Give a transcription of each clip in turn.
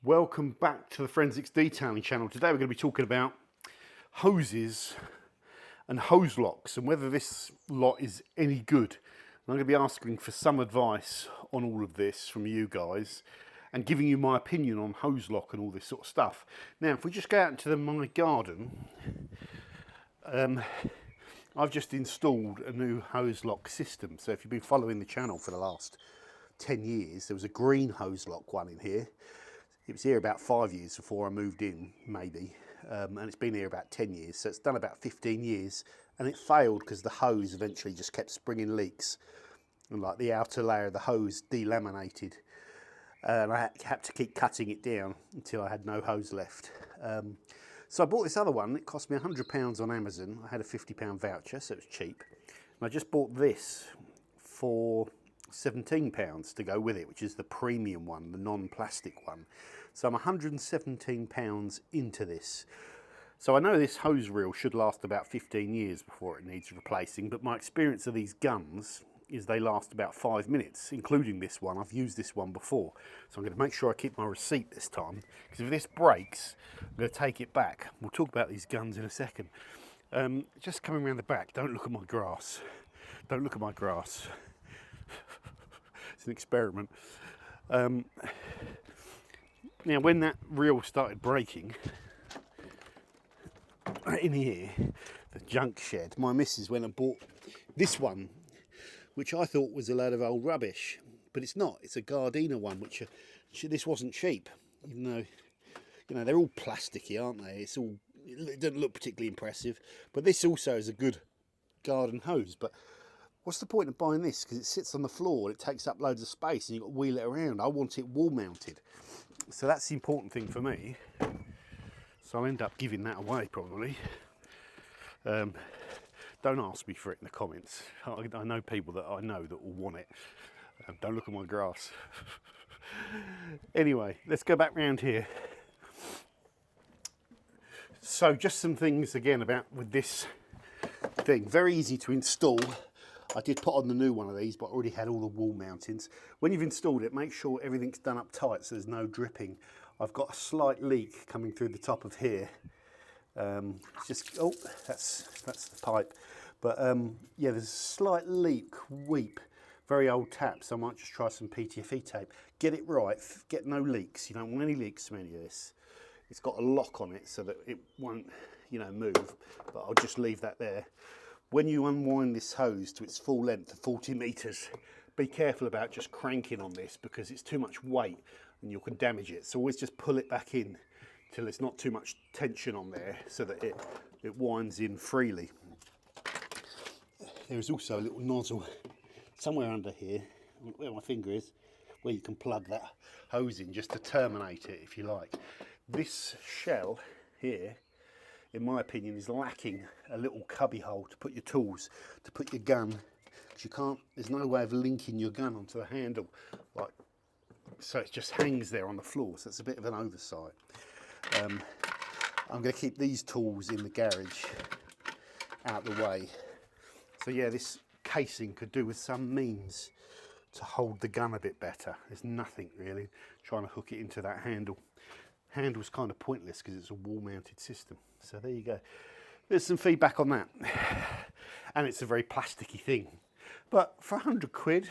Welcome back to the Forensics Detailing channel. Today we're going to be talking about hoses and hose locks and whether this lot is any good. I'm going to be asking for some advice on all of this from you guys and giving you my opinion on hose lock and all this sort of stuff. Now, if we just go out into my garden, I've just installed a new hose lock system. So if you've been following the channel for the last 10 years, there was a green hose lock one in here. It was here about 5 years before I moved in, maybe, and it's been here about 10 years, so it's done about 15 years, and it failed because the hose eventually just kept springing leaks, and like the outer layer of the hose delaminated, and I had to keep cutting it down until I had no hose left. So I bought this other one. It cost me £100 on Amazon. I had a £50 voucher, so it was cheap, and I just bought this for £17 to go with it, which is the premium one, the non-plastic one. So I'm £117 into this. So I know this hose reel should last about 15 years before it needs replacing, but my experience of these guns is they last about 5 minutes, including this one. I've used this one before, so I'm going to make sure I keep my receipt this time, because if this breaks, I'm going to take it back. We'll talk about these guns in a second. Just coming around the back, don't look at my grass. Don't look at my grass. It's an experiment. Now, when that reel started breaking, in here, the junk shed, my missus went and bought this one, which I thought was a load of old rubbish, but it's not. It's a Gardena one, which this wasn't cheap, even though, you know, they're all plasticky, aren't they? It doesn't look particularly impressive, but this also is a good garden hose. But what's the point of buying this? Because it sits on the floor and it takes up loads of space and you've got to wheel it around. I want it wall mounted. So that's the important thing for me. So I'll end up giving that away probably. Don't ask me for it in the comments. I know people that I know that will want it. Don't look at my grass. Anyway, let's go back round here. So just some things again about with this thing. Very easy to install. I did put on the new one of these, but I already had all the wall mountings. When you've installed it, make sure everything's done up tight so there's no dripping. I've got a slight leak coming through the top of here. That's the pipe. But yeah, there's a slight leak, weep, very old tap, so I might just try some PTFE tape. Get it right, get no leaks. You don't want any leaks from any of this. It's got a lock on it so that it won't, you know, move, but I'll just leave that there. When you unwind this hose to its full length of 40 metres, be careful about just cranking on this because it's too much weight and you can damage it. So always just pull it back in till there's not too much tension on there so that it winds in freely. There is also a little nozzle somewhere under here, where my finger is, where you can plug that hose in just to terminate it if you like. This shell here, in my opinion, is lacking a little cubby hole to put your tools, to put your gun, because there's no way of linking your gun onto the handle, like, so it just hangs there on the floor, so it's a bit of an oversight. I'm going to keep these tools in the garage out the way. So yeah, this casing could do with some means to hold the gun a bit better. There's nothing really trying to hook it into that handle. Handle's kind of pointless because it's a wall mounted system. So there you go. There's some feedback on that. And it's a very plasticky thing. But for 100 quid,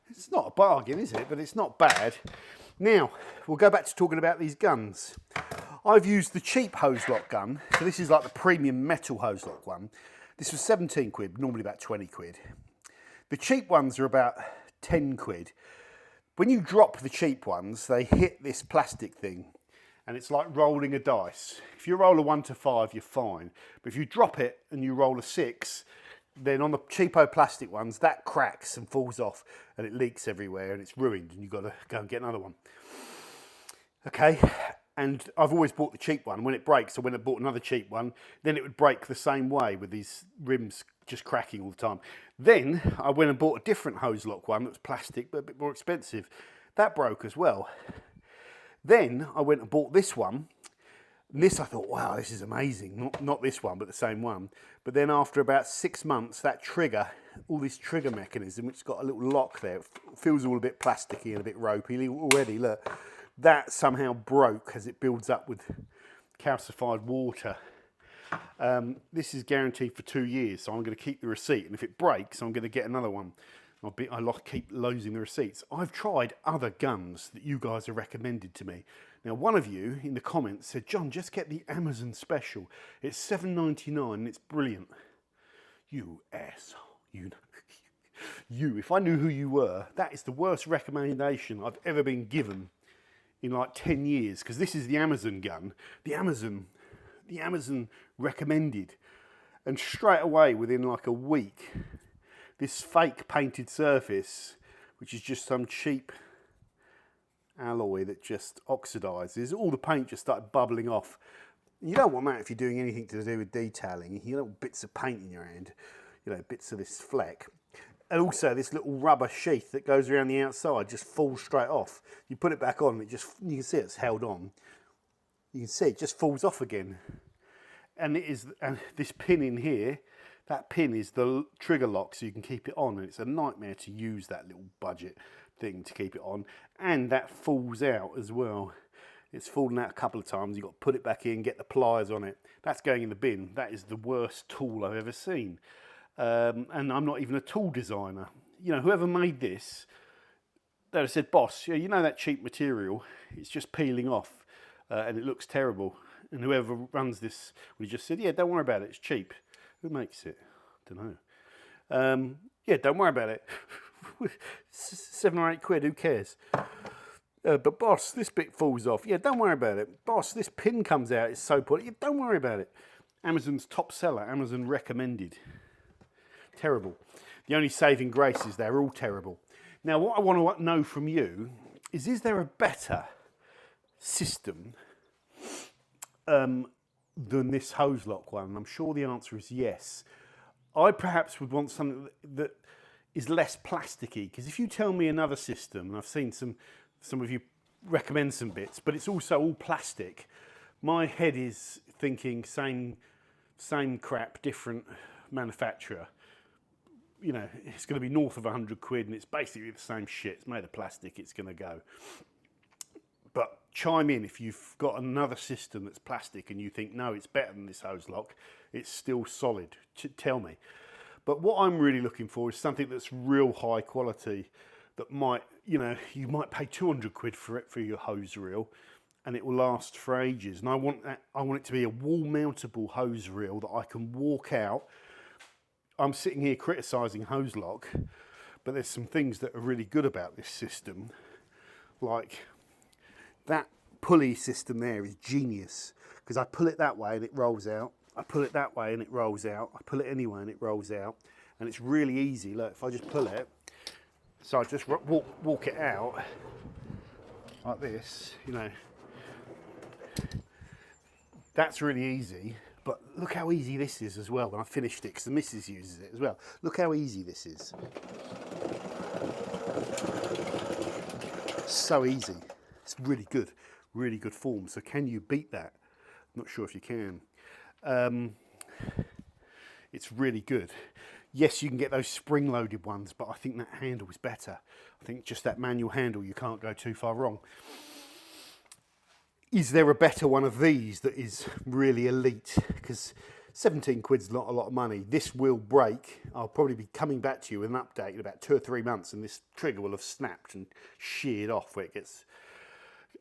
it's not a bargain, is it? But it's not bad. Now, we'll go back to talking about these guns. I've used the cheap hose lock gun. So this is like the premium metal hose lock one. This was 17 quid, normally about 20 quid. The cheap ones are about 10 quid. When you drop the cheap ones, they hit this plastic thing and it's like rolling a dice. If you roll a 1 to 5, you're fine. But if you drop it and you roll a 6, then on the cheapo plastic ones, that cracks and falls off and it leaks everywhere and it's ruined and you've got to go and get another one. Okay, and I've always bought the cheap one. When it breaks, I went and bought another cheap one, then it would break the same way with these rims just cracking all the time. Then I went and bought a different hose lock one that was plastic but a bit more expensive. That broke as well. Then I went and bought this one. And this I thought, wow, this is amazing. Not this one, but the same one. But then after about 6 months, that trigger, all this trigger mechanism, which has got a little lock there, feels all a bit plasticky and a bit ropey already, look. that somehow broke as it builds up with calcified water. This is guaranteed for 2 years, so I'm going to keep the receipt, and if it breaks, I'm going to get another one. I keep losing the receipts. I've tried other guns that you guys have recommended to me. Now, one of you in the comments said, John, just get the Amazon special. It's $7.99 and it's brilliant. You asshole. You, if I knew who you were, that is the worst recommendation I've ever been given in like 10 years, because this is the Amazon gun. The Amazon recommended. And straight away, within like a week, this fake painted surface, which is just some cheap alloy that just oxidizes, all the paint just started bubbling off. You don't want that if you're doing anything to do with detailing. You don't want bits of paint in your hand, bits of this fleck. And also this little rubber sheath that goes around the outside just falls straight off. You put it back on, you can see it's held on. You can see it just falls off again. And this pin in here, that pin is the trigger lock so you can keep it on, and it's a nightmare to use that little budget thing to keep it on. And that falls out as well. It's fallen out a couple of times. You've got to put it back in, get the pliers on it. That's going in the bin. That is the worst tool I've ever seen. And I'm not even a tool designer. Whoever made this, they'd have said, boss, that cheap material, it's just peeling off and it looks terrible. And whoever runs this would have just said, yeah, don't worry about it, it's cheap. Who makes it? I don't know. Yeah, don't worry about it. 7 or 8 quid, who cares? But boss, this bit falls off. Yeah, don't worry about it. Boss, this pin comes out, it's so poor. Yeah, don't worry about it. Amazon's top seller, Amazon recommended. Terrible. The only saving grace is they're all terrible. Now, what I want to know from you is there a better system than this HOZELOCK one? And I'm sure the answer is yes. I perhaps would want something that is less plasticky, because if you tell me another system, and I've seen some of you recommend some bits, but it's also all plastic, my head is thinking same crap, different manufacturer. It's going to be north of 100 quid, and it's basically the same shit. It's made of plastic, it's going to go. But chime in if you've got another system that's plastic and you think, no, it's better than this HOZELOCK, it's still solid. Tell me. But what I'm really looking for is something that's real high quality, that might, you might pay 200 quid for it, for your hose reel, and it will last for ages. And I want it to be a wall mountable hose reel that I can walk out. I'm sitting here criticising HOZELOCK, but there's some things that are really good about this system. Like that pulley system there is genius, because I pull it that way and it rolls out. I pull it that way and it rolls out. I pull it anyway and it rolls out. And it's really easy. Look, if I just pull it, so I just walk it out like this, That's really easy. But look how easy this is as well when I finished it, because the missus uses it as well. Look how easy this is. So easy. It's really good form. So can you beat that? I'm not sure if you can. It's really good. Yes, you can get those spring-loaded ones, but I think that handle is better. I think just that manual handle, you can't go too far wrong. Is there a better one of these that is really elite? Because 17 quid's not a lot of money. This will break. I'll probably be coming back to you with an update in about 2 or 3 months, and this trigger will have snapped and sheared off where it gets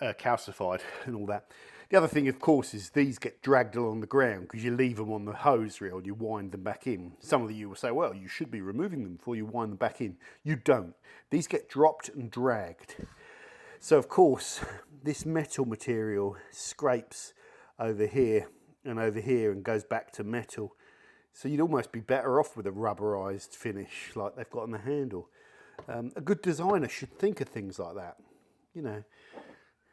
calcified and all that. The other thing, of course, is these get dragged along the ground because you leave them on the hose reel and you wind them back in. Some of you will say, well, you should be removing them before you wind them back in. You don't. These get dropped and dragged. So, of course, this metal material scrapes over here and goes back to metal. So you'd almost be better off with a rubberized finish like they've got on the handle. A good designer should think of things like that.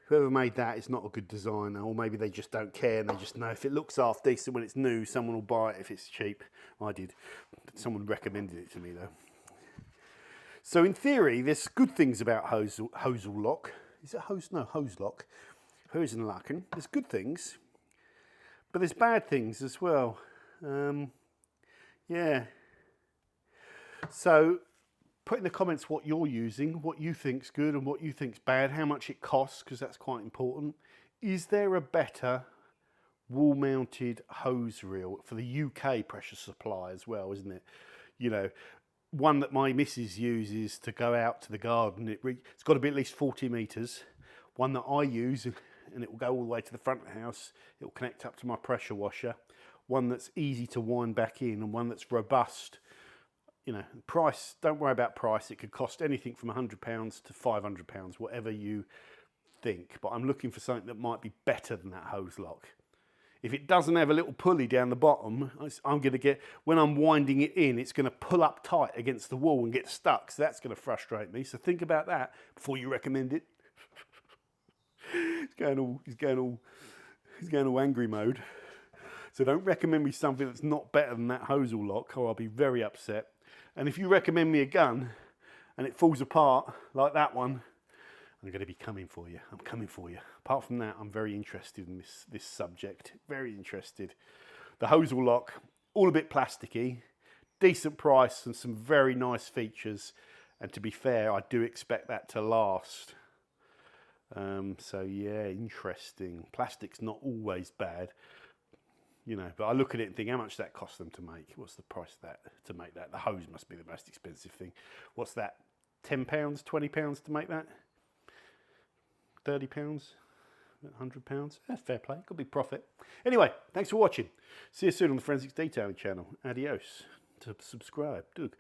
Whoever made that is not a good designer, or maybe they just don't care and they just know if it looks half decent when it's new, someone will buy it if it's cheap. I did. Someone recommended it to me though. So in theory, there's good things about HOZELOCK. Is it HOZELOCK? HOZELOCK. There's good things, but there's bad things as well. Yeah. So put in the comments what you're using, what you think's good and what you think's bad, how much it costs, because that's quite important. Is there a better wall-mounted hose reel for the UK pressure supply as well, isn't it? You know, one that my missus uses to go out to the garden, it's got to be at least 40 metres. One that I use, and it will go all the way to the front of the house, it will connect up to my pressure washer. One that's easy to wind back in, and one that's robust. You know, price, don't worry about price. It could cost anything from £100 to £500, whatever you think. But I'm looking for something that might be better than that HOZELOCK. If it doesn't have a little pulley down the bottom, I'm going to get, when I'm winding it in, it's going to pull up tight against the wall and get stuck. So that's going to frustrate me. So think about that before you recommend it. He's going all angry mode. So don't recommend me something that's not better than that HOZELOCK, or I'll be very upset. And if you recommend me a gun and it falls apart like that one, I'm going to be coming for you. I'm coming for you. Apart from that, I'm very interested in this subject. Very interested. The HOZELOCK, all a bit plasticky, decent price and some very nice features. And to be fair, I do expect that to last. So yeah, interesting. Plastic's not always bad, you know, but I look at it and think, how much that cost them to make? What's the price of that to make that? The hose must be the most expensive thing. What's that? £10, £20 to make that? £30, £100, fair play, could be profit. Anyway, thanks for watching. See you soon on the Forensics Detailing channel. Adios. To subscribe, Doug.